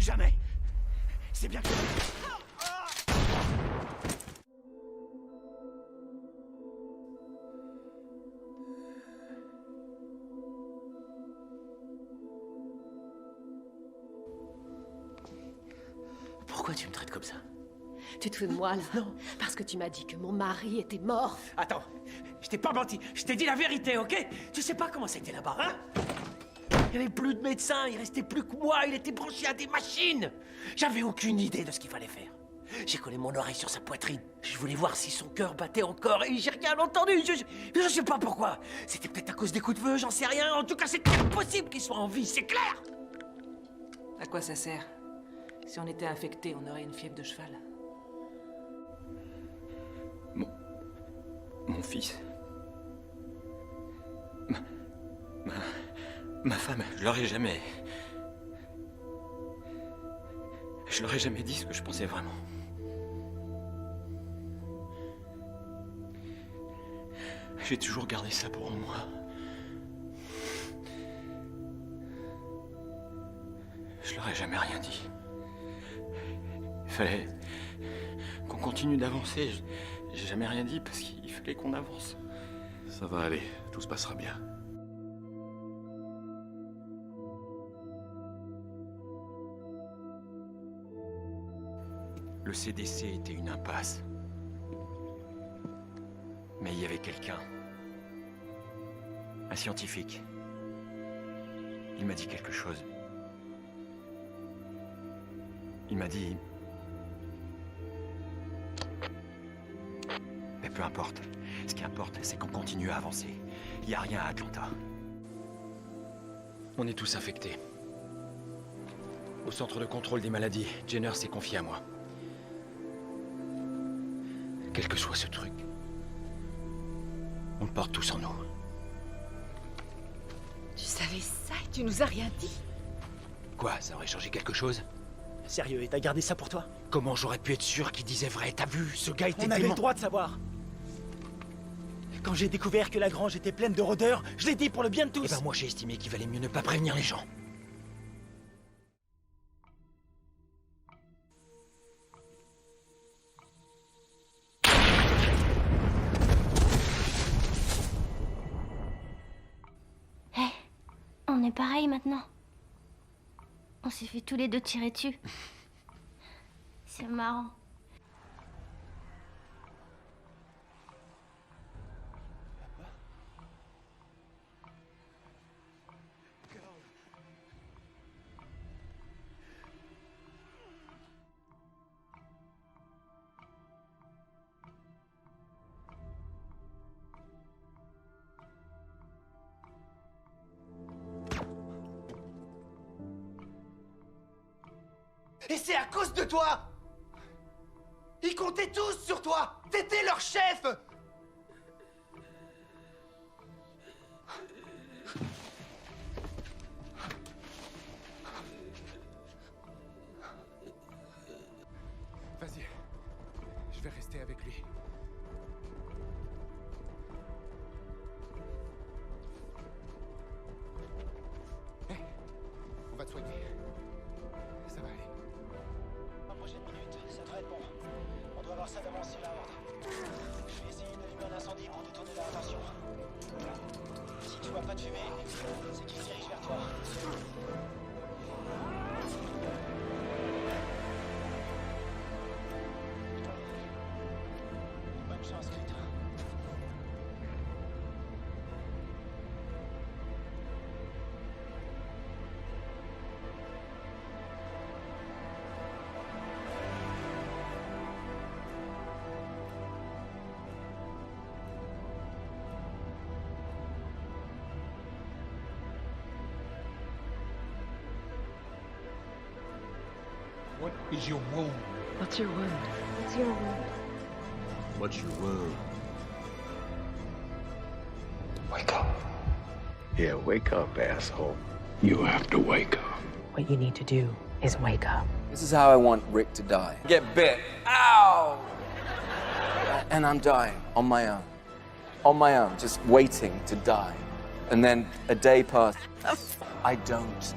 Jamais. C'est bien que... Pourquoi tu me traites comme ça? Tu te fous de moi, là? Non. Parce que tu m'as dit que mon mari était mort. Attends, je t'ai pas menti, je t'ai dit la vérité, ok? Tu sais pas comment c'était là-bas, hein? Il y avait plus de médecins, il restait plus que moi, il était branché à des machines. J'avais aucune idée de ce qu'il fallait faire. J'ai collé mon oreille sur sa poitrine. Je voulais voir si son cœur battait encore et j'ai rien entendu. Je sais pas pourquoi. C'était peut-être à cause des coups de feu, j'en sais rien. En tout cas, c'est impossible qu'il soit en vie, c'est clair. À quoi ça sert? Si on était infecté, on aurait une fièvre de cheval. Mon fils. Ma femme, je leur ai jamais dit ce que je pensais vraiment. J'ai toujours gardé ça pour moi. Je leur ai jamais rien dit. Il fallait qu'on continue d'avancer. J'ai jamais rien dit parce qu'il fallait qu'on avance. Ça va aller, tout se passera bien. Le CDC était une impasse. Mais il y avait quelqu'un. Un scientifique. Il m'a dit quelque chose. Il m'a dit... Mais peu importe. Ce qui importe, c'est qu'on continue à avancer. Il n'y a rien à Atlanta. On est tous infectés. Au centre de contrôle des maladies, Jenner s'est confié à moi. Quel que soit ce truc, on le porte tous en nous. Tu savais ça et tu nous as rien dit? Quoi, ça aurait changé quelque chose? Sérieux, et t'as gardé ça pour toi? Comment j'aurais pu être sûr qu'il disait vrai? T'as vu, ce gars était On avait dément. le droit de savoir. Quand j'ai découvert que la grange était pleine de rôdeurs, je l'ai dit pour le bien de tous. Eh ben moi j'ai estimé qu'il valait mieux ne pas prévenir les gens. Hé, on est pareil maintenant. On s'est fait tous les deux tirer dessus. C'est marrant. Et c'est à cause de toi! Ils comptaient tous sur toi! T'étais leur chef! Vas-y, je vais rester avec lui. Hé, on va te soigner. Ça va aller. Dans la prochaine minute, ça devrait être bon. On doit avoir ça d'avance la horde. Je vais essayer d'allumer un incendie pour détourner leur attention. Si tu vois pas de fumée, c'est qu'ils se dirigent vers toi. Bonne chance, Clayton. What is your wound? What's your wound? What's your wound? What's your wound? Wake up. Yeah, wake up, asshole. You have to wake up. What you need to do is wake up. This is how I want Rick to die. Get bit. Ow! And I'm dying on my own. On my own, just waiting to die. And then a day passes. I don't